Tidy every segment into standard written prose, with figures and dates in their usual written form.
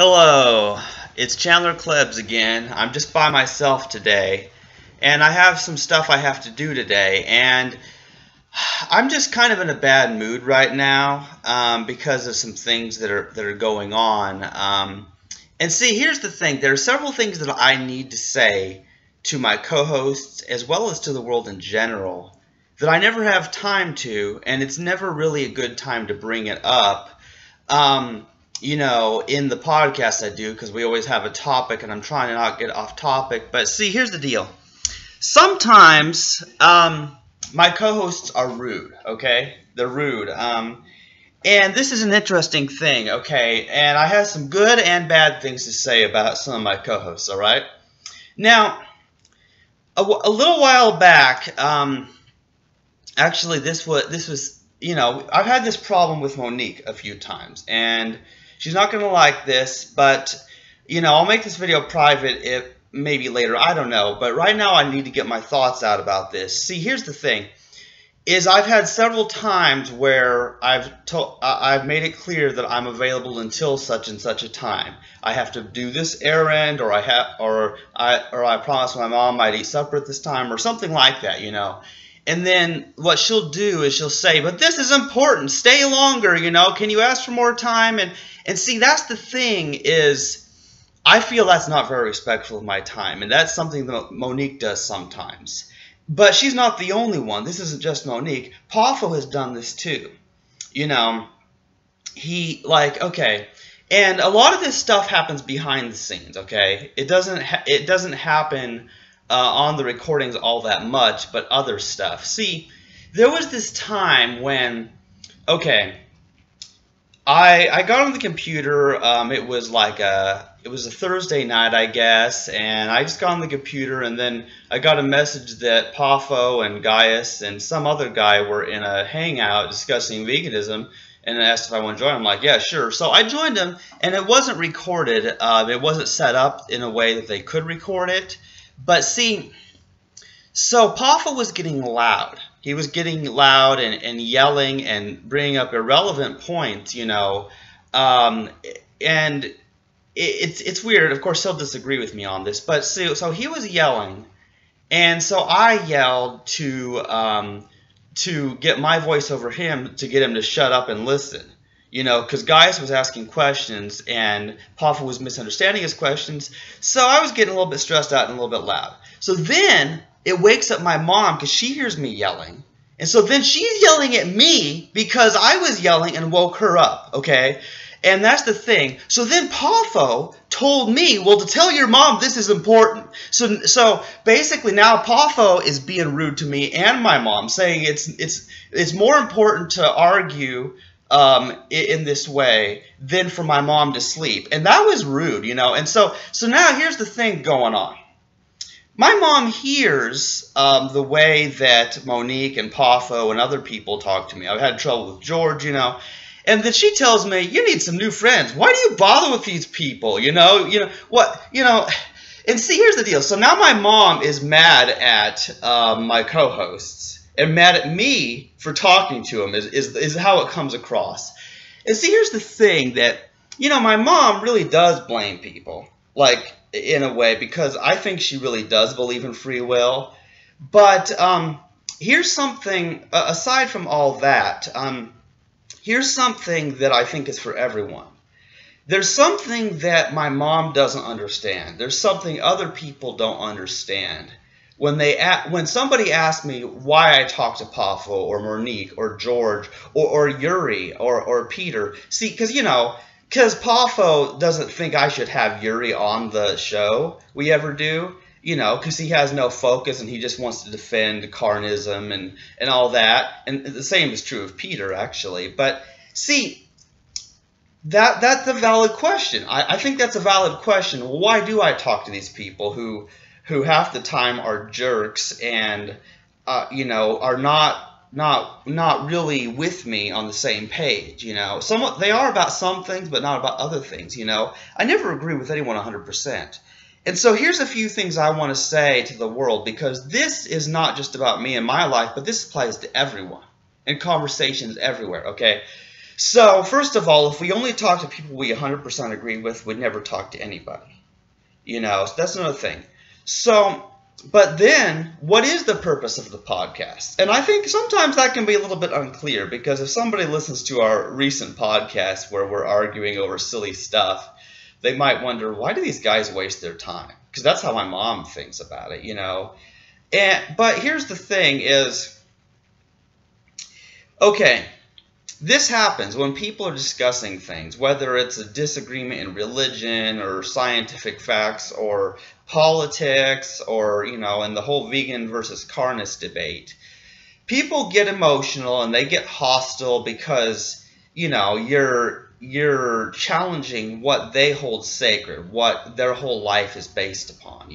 Hello, it's Chandler Klebs again. I'm just by myself today, and I have some stuff I have to do today, and I'm just kind of in a bad mood right now because of some things that are going on. And see, here's the thing: there are several things that I need to say to my co-hosts as well as to the world in general that I never have time to, and it's never really a good time to bring it up. In the podcast I do, because we always have a topic and I'm trying to not get off topic. But see, here's the deal. Sometimes my co-hosts are rude, okay? They're rude. And this is an interesting thing, okay? And I have some good and bad things to say about some of my co-hosts, all right? Now, a little while back, actually this was, I've had this problem with Monique a few times, and she's not going to like this, but, I'll make this video private if maybe later, I don't know. But right now I need to get my thoughts out about this. See, here's the thing, is I've had several times where I've made it clear that I'm available until such and such a time. I have to do this errand, or I promised my mom I'd eat supper at this time, or something like that, And then what she'll do is she'll say, but this is important, stay longer, can you ask for more time? And see, that's the thing, is I feel that's not very respectful of my time. And that's something that Monique does sometimes. But she's not the only one. This isn't just Monique. Poffo has done this too. Okay. And a lot of this stuff happens behind the scenes, okay? It doesn't happen on the recordings all that much, but other stuff. See, there was this time when, I got on the computer. It was a Thursday night, I guess, and I just got on the computer, and then I got a message that Poffo and Gaius and some other guy were in a hangout discussing veganism, and asked if I want to join. I'm like, yeah, sure. So I joined them, and it wasn't recorded. It wasn't set up in a way that they could record it. But see, so Poffo was getting loud. He was getting loud and yelling and bringing up irrelevant points, and it's weird. Of course, he'll disagree with me on this, but so he was yelling, and so I yelled to get my voice over him to get him to shut up and listen. Because Gaius was asking questions and Poffo was misunderstanding his questions. So I was getting a little bit stressed out and a little bit loud. So then it wakes up my mom because she hears me yelling. And so then she's yelling at me because I was yelling and woke her up, okay? And that's the thing. So then Poffo told me, well, to tell your mom this is important. So basically now Poffo is being rude to me and my mom, saying it's more important to argue in this way than for my mom to sleep. And that was rude, And so now here's the thing going on. My mom hears the way that Monique and Poffo and other people talk to me. I've had trouble with George, And then she tells me, you need some new friends. Why do you bother with these people? And see, here's the deal. So now my mom is mad at my co-hosts. And mad at me for talking to him is how it comes across. And see, here's the thing that, my mom really does blame people, like, in a way, because I think she really does believe in free will. But here's something, aside from all that, here's something that I think is for everyone. There's something that my mom doesn't understand. There's something other people don't understand. When somebody asks me why I talk to Poffo or Monique or George or Yuri or Peter, see, because Poffo doesn't think I should have Yuri on the show we ever do, because he has no focus and he just wants to defend carnism and all that. And the same is true of Peter, actually. But see, that's a valid question. I think that's a valid question. Why do I talk to these people who half the time are jerks and are not really with me on the same page, Somewhat they are about some things, but not about other things, I never agree with anyone 100%. And so here's a few things I want to say to the world, because this is not just about me and my life, but this applies to everyone and conversations everywhere, okay? So, first of all, if we only talk to people we 100% agree with, we'd never talk to anybody. So that's another thing. So, but then, what is the purpose of the podcast? And I think sometimes that can be a little bit unclear, because if somebody listens to our recent podcast where we're arguing over silly stuff, they might wonder, why do these guys waste their time? Because that's how my mom thinks about it, But here's the thing is, okay, this happens when people are discussing things, whether it's a disagreement in religion or scientific facts or politics or, in the whole vegan versus carnist debate. People get emotional and they get hostile because, you're challenging what they hold sacred, what their whole life is based upon,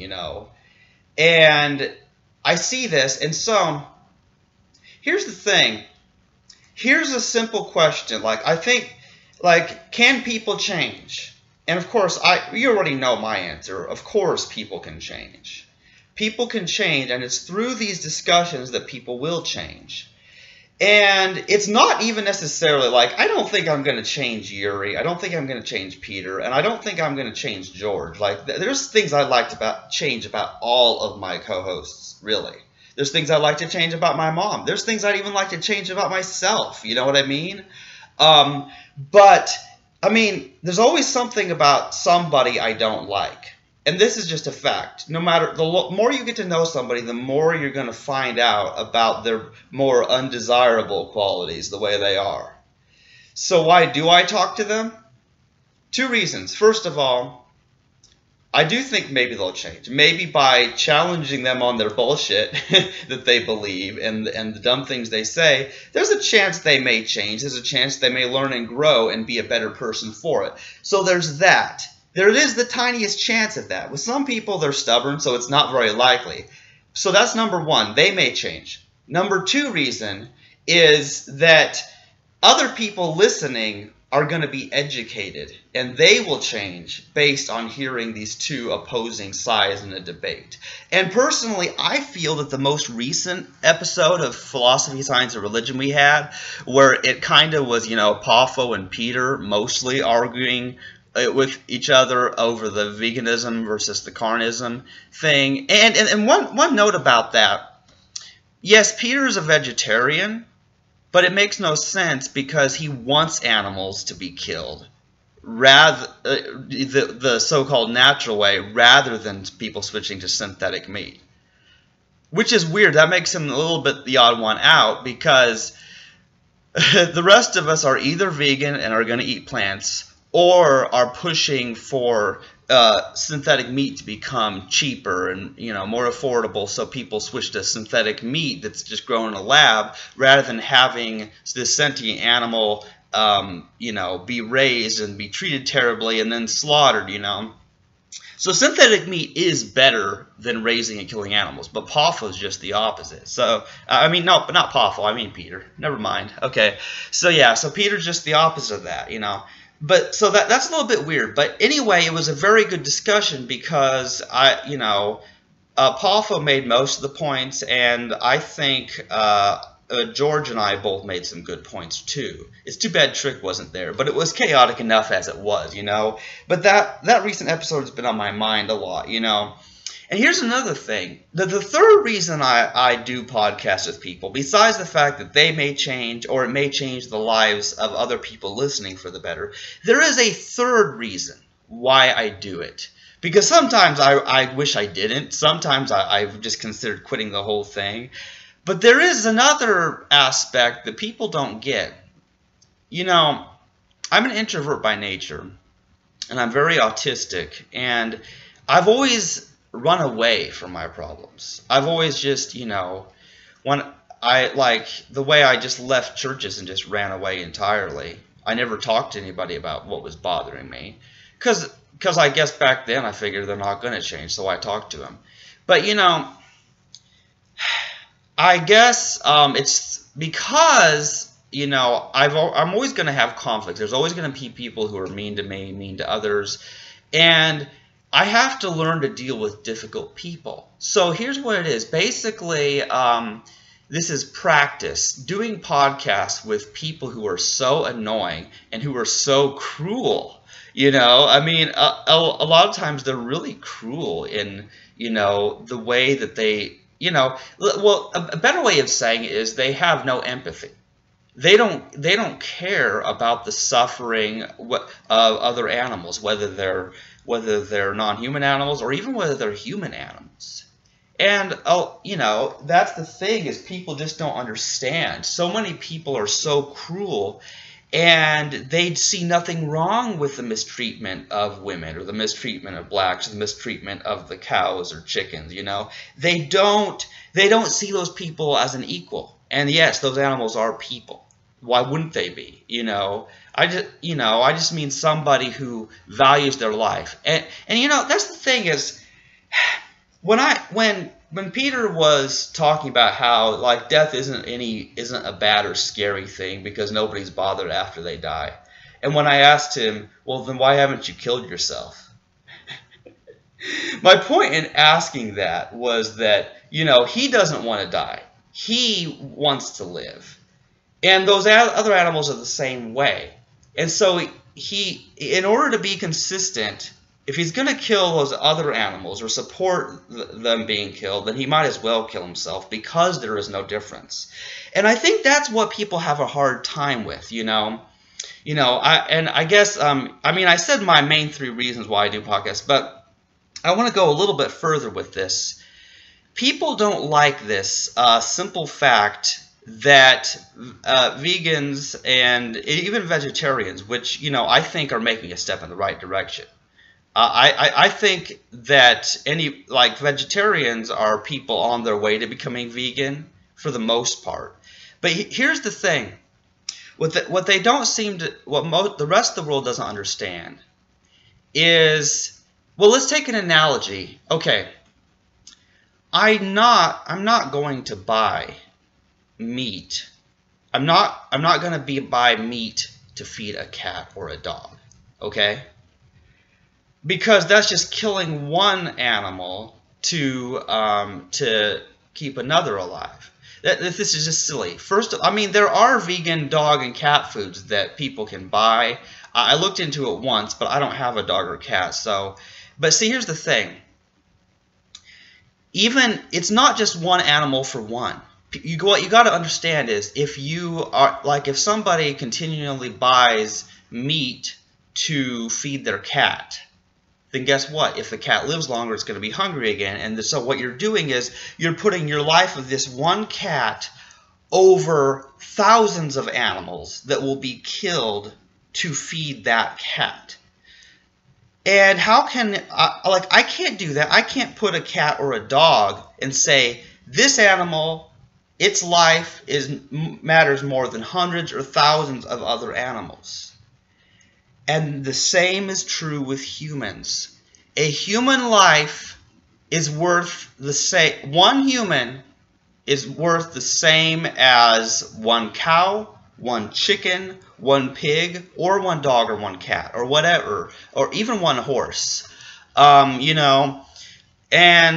And I see this, and so here's the thing. Here's a simple question. I think, can people change? And of course, you already know my answer. Of course, people can change. People can change, and it's through these discussions that people will change. And it's not even necessarily I don't think I'm going to change Yuri. I don't think I'm going to change Peter. And I don't think I'm going to change George. There's things I'd like to change about all of my co-hosts, really. There's things I'd like to change about my mom. There's things I'd even like to change about myself. You know what I mean? There's always something about somebody I don't like. And this is just a fact. No matter, the more you get to know somebody, the more you're going to find out about their more undesirable qualities, the way they are. So why do I talk to them? 2 reasons. First of all, I do think maybe they'll change. Maybe by challenging them on their bullshit that they believe and the dumb things they say, there's a chance they may change. There's a chance they may learn and grow and be a better person for it. So there's that. There is the tiniest chance of that. With some people, they're stubborn, so it's not very likely. So that's number 1. They may change. Number 2 reason is that other people listening are going to be educated, and they will change based on hearing these 2 opposing sides in a debate. And personally, I feel that the most recent episode of Philosophy, Science, and Religion we had, where it kind of was, Pafo and Peter mostly arguing with each other over the veganism versus the carnism thing. And one note about that, yes, Peter is a vegetarian, but it makes no sense because he wants animals to be killed, rather the so-called natural way, rather than people switching to synthetic meat. Which is weird. That makes him a little bit the odd one out, because the rest of us are either vegan and are going to eat plants, or are pushing for synthetic meat to become cheaper and more affordable, so people switch to synthetic meat that's just grown in a lab rather than having this sentient animal be raised and be treated terribly and then slaughtered. So synthetic meat is better than raising and killing animals, but Pafo is just the opposite. So no, but not Pafo. I mean Peter. Never mind. Okay. So yeah. So Peter's just the opposite of that. But so that's a little bit weird. But anyway, it was a very good discussion because Pafo made most of the points, and I think George and I both made some good points too. It's too bad Trick wasn't there, but it was chaotic enough as it was, But that recent episode has been on my mind a lot, And here's another thing. The third reason I do podcasts with people, besides the fact that they may change or it may change the lives of other people listening for the better, there is a third reason why I do it. Because sometimes I wish I didn't. Sometimes I've just considered quitting the whole thing. But there is another aspect that people don't get. I'm an introvert by nature, and I'm very autistic, and I've always run away from my problems. I've always just, when the way I just left churches and just ran away entirely. I never talked to anybody about what was bothering me, because I guess back then I figured they're not going to change, so I talked to them. But I guess it's because I'm always going to have conflict. There's always going to be people who are mean to me, mean to others, and I have to learn to deal with difficult people. So here's what it is. Basically, this is practice. Doing podcasts with people who are so annoying and who are so cruel. I mean, a lot of times they're really cruel in, the way that they, well, a better way of saying it is they have no empathy. They don't care about the suffering of other animals, whether they're non-human animals or even whether they're human animals. And that's the thing, is people just don't understand. So many people are so cruel, and they see nothing wrong with the mistreatment of women or the mistreatment of blacks or the mistreatment of the cows or chickens. They don't see those people as an equal. And yes, those animals are people. Why wouldn't they be? I just mean somebody who values their life. And that's the thing, is when Peter was talking about how, like, death isn't a bad or scary thing because nobody's bothered after they die. And when I asked him, well, then why haven't you killed yourself? My point in asking that was that, he doesn't want to die. He wants to live. And those other animals are the same way. And so in order to be consistent, if he's going to kill those other animals or support them being killed, then he might as well kill himself, because there is no difference. And I think that's what people have a hard time with, I guess, I said my main 3 reasons why I do podcasts, but I want to go a little bit further with this. People don't like this simple fact that vegans and even vegetarians, which, I think are making a step in the right direction. I think that vegetarians are people on their way to becoming vegan for the most part. But here's the thing. What they don't seem to, the rest of the world doesn't understand is, well, let's take an analogy. Okay, I'm not going to buy meat. I'm not going to buy meat to feed a cat or a dog. Okay? Because that's just killing one animal to keep another alive. This is just silly. First, there are vegan dog and cat foods that people can buy. I looked into it once, but I don't have a dog or cat. But see, here's the thing. It's not just one animal for one. What you got to understand is, if somebody continually buys meat to feed their cat, then guess what? If the cat lives longer, it's going to be hungry again. And so what you're doing is you're putting your life of this one cat over thousands of animals that will be killed to feed that cat. And how can, I can't do that. I can't put a cat or a dog and say, this animal, its life matters more than hundreds or thousands of other animals. And the same is true with humans. A human life is worth the same. One human is worth the same as one cow, one chicken, one pig, or one dog or one cat, or whatever, or even one horse. And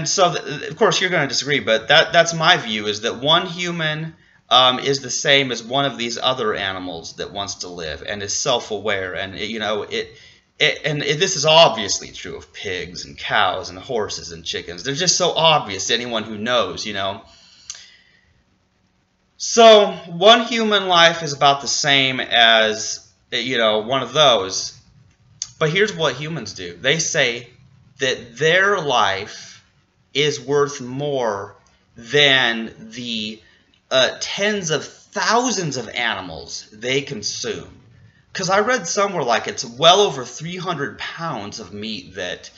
so, of course, you're going to disagree, but that's my view, is that one human is the same as one of these other animals that wants to live and is self-aware. And, this is obviously true of pigs and cows and horses and chickens. They're just so obvious to anyone who knows, So one human life is about the same as, one of those. But here's what humans do. They say that their life is worth more than the tens of thousands of animals they consume. Because I read somewhere it's well over 300 pounds of meat that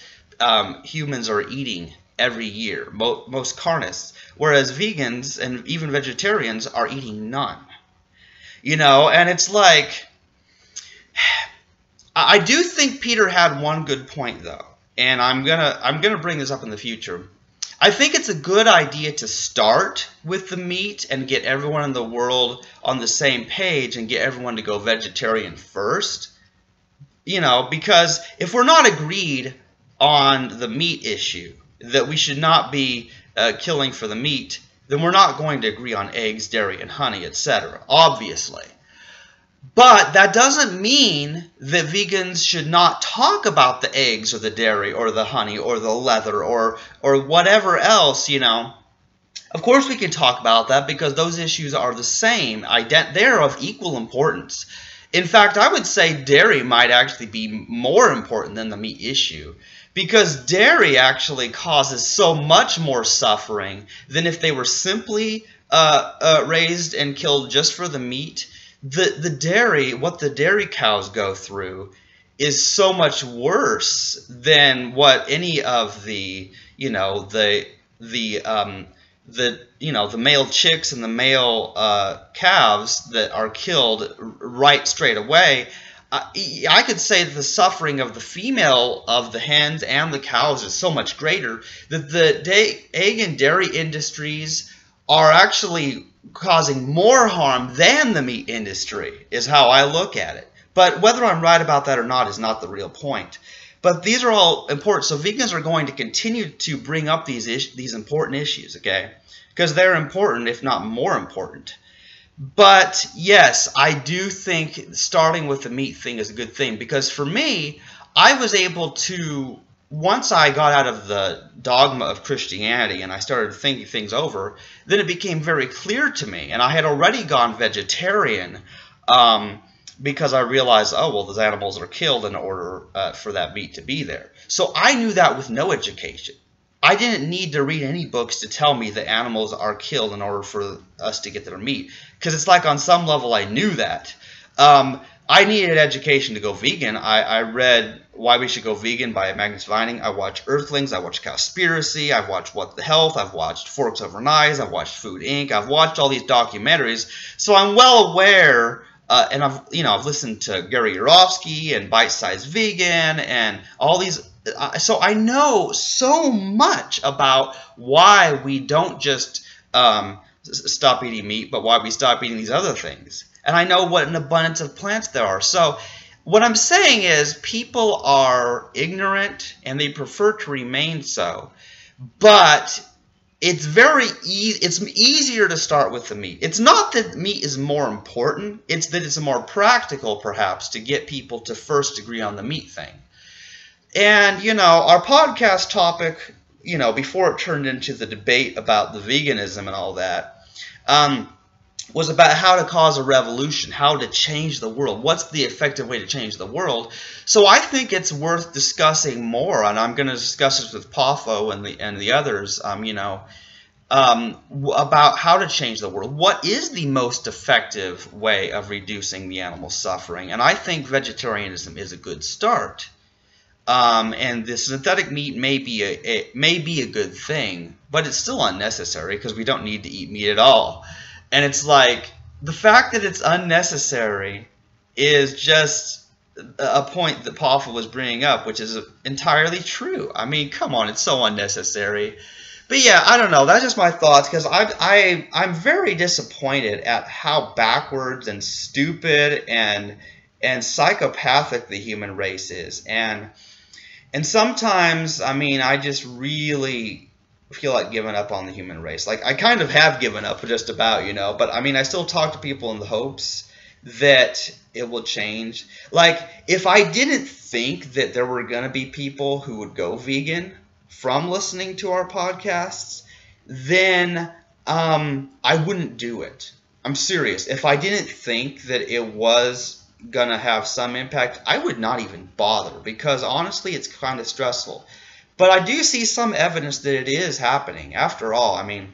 humans are eating every year, most carnists, whereas vegans and even vegetarians are eating none. And it's like, I do think Peter had one good point, though, and I'm gonna bring this up in the future. I think it's a good idea to start with the meat and get everyone in the world on the same page and get everyone to go vegetarian first. Because if we're not agreed on the meat issue, that we should not be killing for the meat, then we're not going to agree on eggs, dairy, and honey, etc., obviously. But that doesn't mean that vegans should not talk about the eggs or the dairy or the honey or the leather or whatever else, you know. Of course we can talk about that because those issues are the same. They're of equal importance. In fact, I would say dairy might actually be more important than the meat issue, because dairy actually causes so much more suffering than if they were simply raised and killed just for the meat. The dairy, what the dairy cows go through, is so much worse than what any of the, you know, the male chicks and the male calves that are killed right straight away. I could say that the suffering of the female of the hens and the cows is so much greater that the egg and dairy industries are actually causing more harm than the meat industry, is how I look at it. But whether I'm right about that or not is not the real point. But these are all important. So vegans are going to continue to bring up these important issues, okay? Because they're important, if not more important. But yes, I do think starting with the meat thing is a good thing, because for me, I was able to, once I got out of the dogma of Christianity and I started thinking things over, then it became very clear to me. And I had already gone vegetarian because I realized, oh, well, those animals are killed in order for that meat to be there. So I knew that with no education. I didn't need to read any books to tell me that animals are killed in order for us to get their meat, because it's like on some level I knew that. I needed education to go vegan. I read Why We Should Go Vegan by Magnus Vining. I watched Earthlings. I watched Cowspiracy. I've watched What the Health. I've watched Forks Over Knives. I've watched Food Inc. I've watched all these documentaries, so I'm well aware. And I've listened to Gary Yourofsky and Bite Size Vegan and all these. So I know so much about why we don't just stop eating meat, but why we stop eating these other things. And I know what an abundance of plants there are. So what I'm saying is people are ignorant and they prefer to remain so. But it's it's easier to start with the meat. It's not that meat is more important. It's that it's more practical, perhaps, to get people to first agree on the meat thing. And, you know, our podcast topic, you know, before it turned into the debate about the veganism and all that, was about how to cause a revolution, how to change the world. What's the effective way to change the world? So I think it's worth discussing more, and I'm going to discuss this with Pafo and the others, about how to change the world. What is the most effective way of reducing the animal suffering? And I think vegetarianism is a good start. And the synthetic meat may be a good thing, but it's still unnecessary because we don't need to eat meat at all. And it's like, the fact that it's unnecessary is just a point that Pafo was bringing up, which is entirely true. I mean, come on, it's so unnecessary. But yeah, I don't know. That's just my thoughts, because I'm very disappointed at how backwards and stupid and psychopathic the human race is. And sometimes, I mean, I just really feel like giving up on the human race. Like, I kind of have given up just about, you know. But, I mean, I still talk to people in the hopes that it will change. Like, if I didn't think that there were going to be people who would go vegan from listening to our podcasts, then I wouldn't do it. I'm serious. If I didn't think that it was gonna have some impact, I would not even bother, because honestly it's kind of stressful. But I do see some evidence that it is happening. After all, I mean,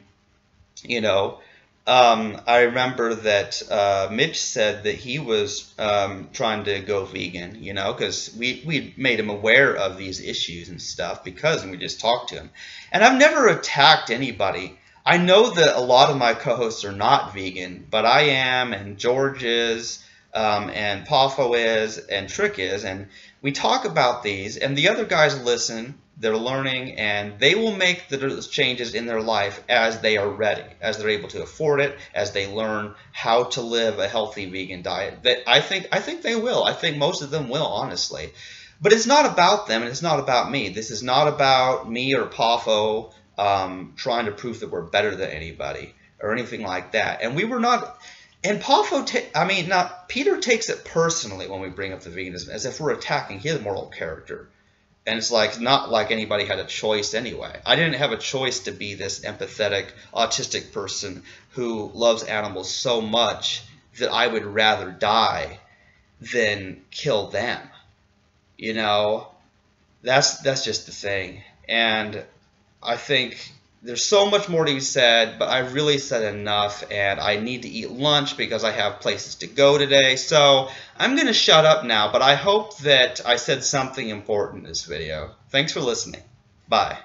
you know, I remember that Mitch said that he was trying to go vegan, you know, because we made him aware of these issues and stuff, because we just talked to him. And I've never attacked anybody. I know that a lot of my co-hosts are not vegan, but I am, and George is, and Pafo is, and Trick is, and we talk about these, and the other guys listen, they're learning, and they will make those changes in their life as they are ready, as they're able to afford it, as they learn how to live a healthy vegan diet. I think they will. I think most of them will, honestly. But it's not about them, and it's not about me. This is not about me or Pafo. trying to prove that we're better than anybody or anything like that. And we were not. And Peter takes it personally when we bring up the veganism, as if we're attacking his moral character. And it's like not like anybody had a choice anyway. I didn't have a choice to be this empathetic, autistic person who loves animals so much that I would rather die than kill them. You know, that's just the thing. And I think there's so much more to be said, but I really said enough, and I need to eat lunch because I have places to go today. So I'm going to shut up now, but I hope that I said something important in this video. Thanks for listening. Bye.